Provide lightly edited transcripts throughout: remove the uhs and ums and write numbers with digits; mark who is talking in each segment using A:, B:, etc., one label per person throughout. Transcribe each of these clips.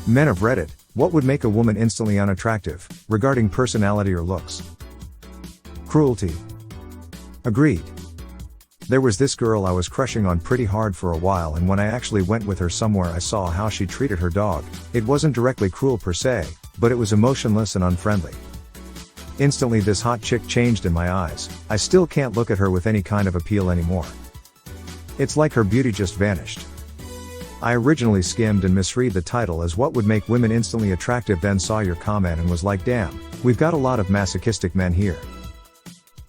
A: Men of Reddit, what would make a woman instantly unattractive, regarding personality or looks? Cruelty. Agreed. There was this girl I was crushing on pretty hard for a while, and when I actually went with her somewhere I saw how she treated her dog. It wasn't directly cruel per se, but it was emotionless and unfriendly. Instantly this hot chick changed in my eyes. I still can't look at her with any kind of appeal anymore. It's like her beauty just vanished. I originally skimmed and misread the title as what would make women instantly attractive, then saw your comment and was like, damn, we've got a lot of masochistic men here.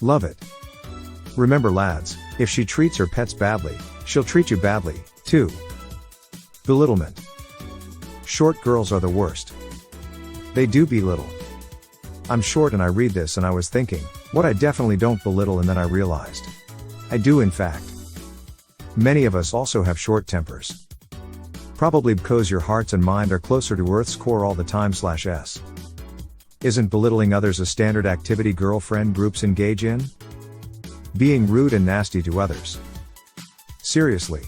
A: Love it. Remember lads, if she treats her pets badly, she'll treat you badly, too. Belittlement. Short girls are the worst. They do belittle. I'm short and I read this and I was thinking, what, I definitely don't belittle, and then I realized. I do in fact. Many of us also have short tempers. Probably because your hearts and mind are closer to Earth's core all the time/s. Isn't belittling others a standard activity girlfriend groups engage in? Being rude and nasty to others. Seriously.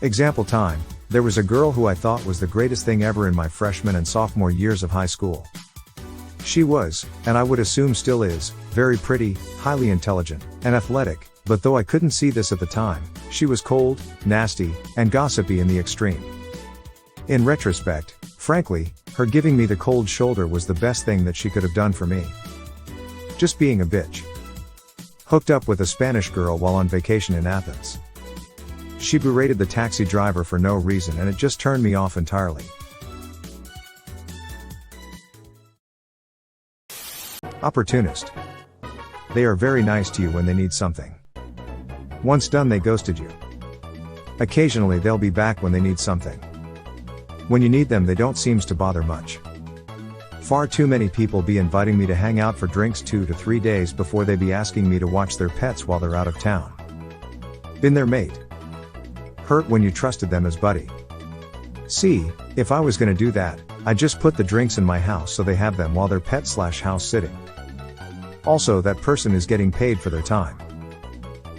A: Example time, there was a girl who I thought was the greatest thing ever in my freshman and sophomore years of high school. She was, and I would assume still is, very pretty, highly intelligent, and athletic, but though I couldn't see this at the time, she was cold, nasty, and gossipy in the extreme. In retrospect, frankly, her giving me the cold shoulder was the best thing that she could have done for me. Just being a bitch. Hooked up with a Spanish girl while on vacation in Athens. She berated the taxi driver for no reason and it just turned me off entirely. Opportunist. They are very nice to you when they need something. Once done they ghosted you. Occasionally they'll be back when they need something. When you need them they don't seem to bother much. Far too many people be inviting me to hang out for drinks 2 to 3 days before they be asking me to watch their pets while they're out of town. Been their mate. Hurt when you trusted them as buddy. See, if I was gonna do that, I'd just put the drinks in my house so they have them while they're pet/house sitting. Also, that person is getting paid for their time.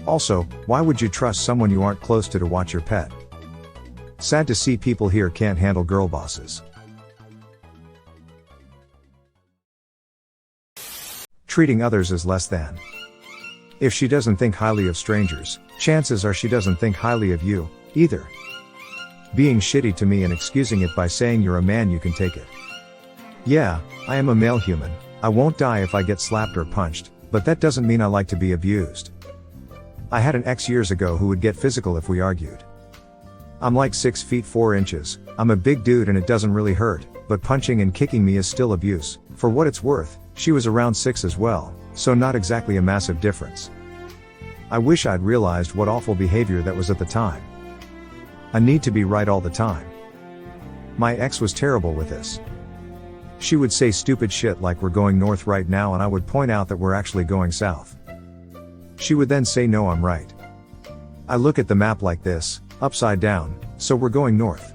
A: Also, why would you trust someone you aren't close to watch your pet? Sad to see people here can't handle girl bosses. Treating others as less than. If she doesn't think highly of strangers, chances are she doesn't think highly of you, either. Being shitty to me and excusing it by saying you're a man, you can take it. Yeah, I am a male human, I won't die if I get slapped or punched, but that doesn't mean I like to be abused. I had an ex years ago who would get physical if we argued. I'm like 6 feet 4 inches, I'm a big dude and it doesn't really hurt, but punching and kicking me is still abuse. For what it's worth, she was around 6 as well, so not exactly a massive difference. I wish I'd realized what awful behavior that was at the time. A need to be right all the time. My ex was terrible with this. She would say stupid shit like we're going north right now and I would point out that we're actually going south. She would then say no, I'm right. I look at the map like this, upside down, so we're going north.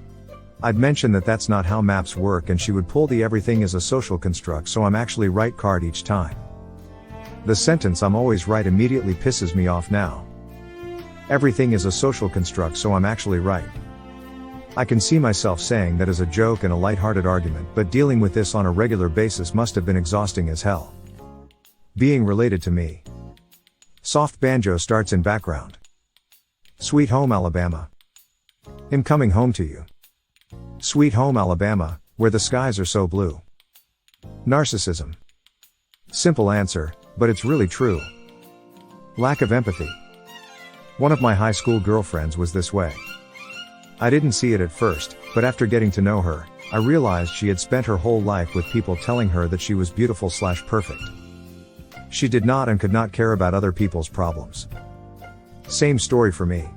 A: I'd mention that that's not how maps work and she would pull the everything is a social construct so I'm actually right card each time. The sentence I'm always right immediately pisses me off now. Everything is a social construct so I'm actually right. I can see myself saying that as a joke and a lighthearted argument, but dealing with this on a regular basis must have been exhausting as hell. Being related to me. Soft banjo starts in background. Sweet Home Alabama. I'm coming home to you. Sweet Home Alabama, where the skies are so blue. Narcissism. Simple answer, but it's really true. Lack of empathy. One of my high school girlfriends was this way. I didn't see it at first, but after getting to know her, I realized she had spent her whole life with people telling her that she was beautiful/perfect. She did not and could not care about other people's problems. Same story for me.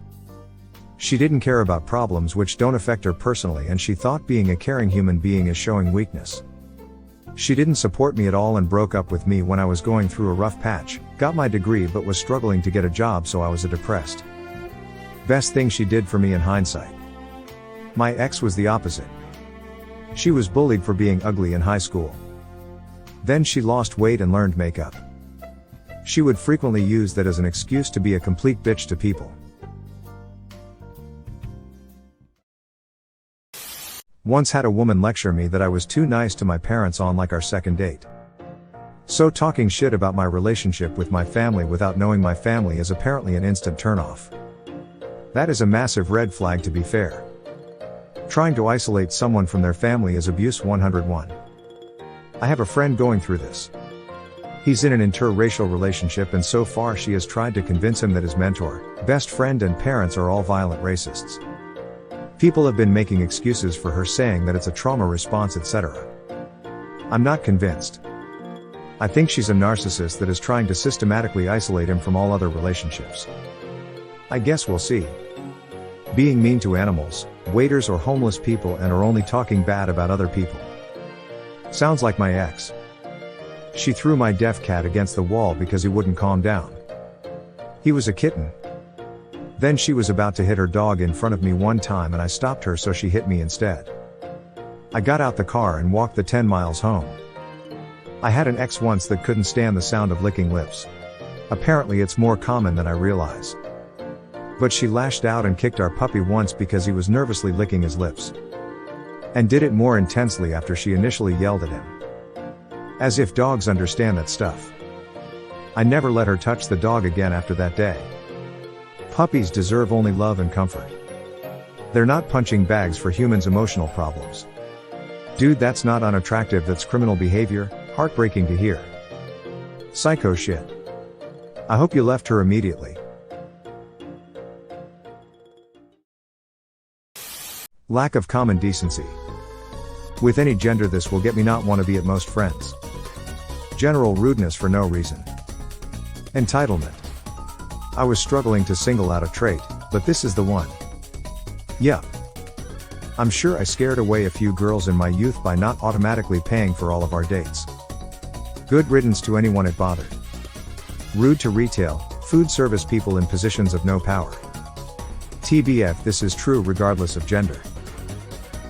A: She didn't care about problems which don't affect her personally and she thought being a caring human being is showing weakness. She didn't support me at all and broke up with me when I was going through a rough patch, got my degree but was struggling to get a job so I was depressed. Best thing she did for me in hindsight. My ex was the opposite. She was bullied for being ugly in high school. Then she lost weight and learned makeup. She would frequently use that as an excuse to be a complete bitch to people. Once had a woman lecture me that I was too nice to my parents on like our second date. So talking shit about my relationship with my family without knowing my family is apparently an instant turnoff. That is a massive red flag, to be fair. Trying to isolate someone from their family is abuse 101. I have a friend going through this. He's in an interracial relationship, and so far she has tried to convince him that his mentor, best friend and parents are all violent racists. People have been making excuses for her, saying that it's a trauma response, etc. I'm not convinced. I think she's a narcissist that is trying to systematically isolate him from all other relationships. I guess we'll see. Being mean to animals, waiters or homeless people, and are only talking bad about other people. Sounds like my ex. She threw my deaf cat against the wall because he wouldn't calm down. He was a kitten. Then she was about to hit her dog in front of me one time, and I stopped her, so she hit me instead. I got out the car and walked the 10 miles home. I had an ex once that couldn't stand the sound of licking lips. Apparently it's more common than I realize. But she lashed out and kicked our puppy once because he was nervously licking his lips. And did it more intensely after she initially yelled at him. As if dogs understand that stuff. I never let her touch the dog again after that day. Puppies deserve only love and comfort. They're not punching bags for humans' emotional problems. Dude, that's not unattractive, that's criminal behavior. Heartbreaking to hear. Psycho shit. I hope you left her immediately. Lack of common decency. With any gender, this will get me not want to be at most friends. General rudeness for no reason. Entitlement. I was struggling to single out a trait, but this is the one. Yup. I'm sure I scared away a few girls in my youth by not automatically paying for all of our dates. Good riddance to anyone it bothered. Rude to retail, food service people in positions of no power. TBF, this is true regardless of gender.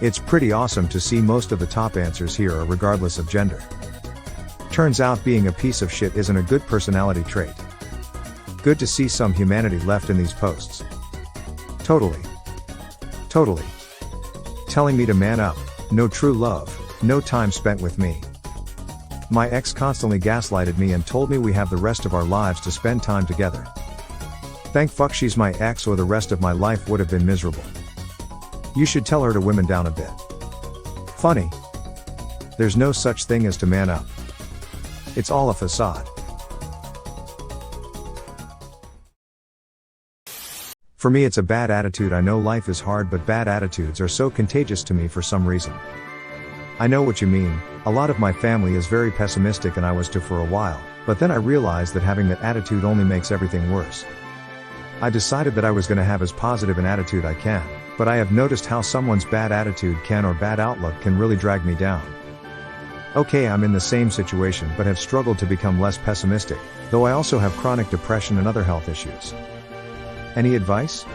A: It's pretty awesome to see most of the top answers here are regardless of gender. Turns out being a piece of shit isn't a good personality trait. Good to see some humanity left in these posts. Totally. Telling me to man up, no true love, no time spent with me. My ex constantly gaslighted me and told me we have the rest of our lives to spend time together. Thank fuck she's my ex, or the rest of my life would have been miserable. You should tell her to women down a bit. Funny. There's no such thing as to man up. It's all a facade. For me, it's a bad attitude. I know life is hard, but bad attitudes are so contagious to me for some reason. I know what you mean. A lot of my family is very pessimistic, and I was too for a while, but then I realized that having that attitude only makes everything worse. I decided that I was going to have as positive an attitude I can, but I have noticed how someone's bad attitude can, or bad outlook can, really drag me down. Okay, I'm in the same situation but have struggled to become less pessimistic, though I also have chronic depression and other health issues. Any advice?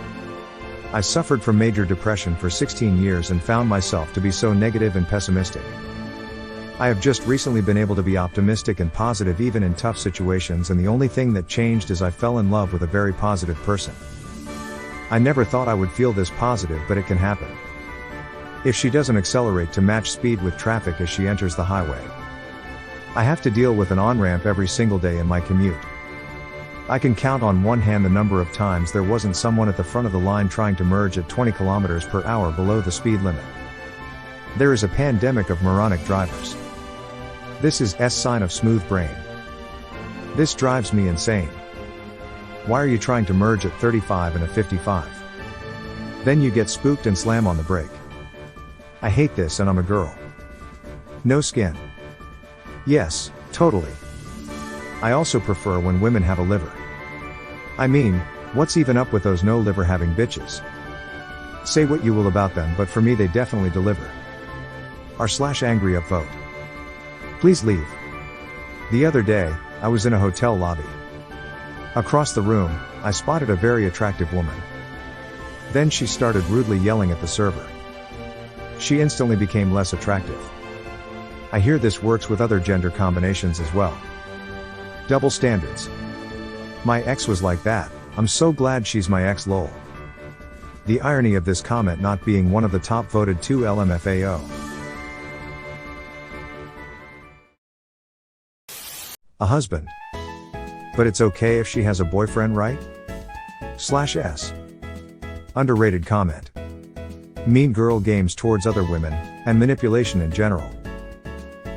A: I suffered from major depression for 16 years and found myself to be so negative and pessimistic. I have just recently been able to be optimistic and positive even in tough situations, and the only thing that changed is I fell in love with a very positive person. I never thought I would feel this positive, but it can happen. If she doesn't accelerate to match speed with traffic as she enters the highway. I have to deal with an on-ramp every single day in my commute. I can count on one hand the number of times there wasn't someone at the front of the line trying to merge at 20 kilometers per hour below the speed limit. There is a pandemic of moronic drivers. This is S sign of smooth brain. This drives me insane. Why are you trying to merge at 35 and a 55? Then you get spooked and slam on the brake. I hate this, and I'm a girl. No skin. Yes, totally. I also prefer when women have a liver. I mean, what's even up with those no liver having bitches? Say what you will about them, but for me they definitely deliver. r/angry upvote. Please leave. The other day, I was in a hotel lobby. Across the room, I spotted a very attractive woman. Then she started rudely yelling at the server. She instantly became less attractive. I hear this works with other gender combinations as well. Double standards. My ex was like that. I'm so glad she's my ex, lol. The irony of this comment not being one of the top voted 2 LMFAO. A husband. But it's okay if she has a boyfriend, right? /S. Underrated comment. Mean girl games towards other women, and manipulation in general.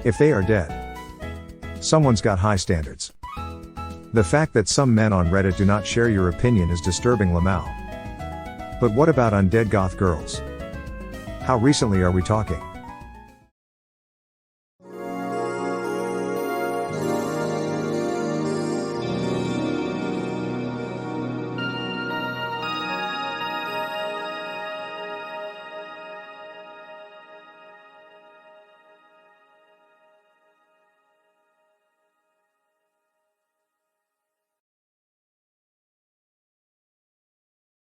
A: If they are dead, someone's got high standards. The fact that some men on Reddit do not share your opinion is disturbing, Lamau. But what about undead goth girls? How recently are we talking?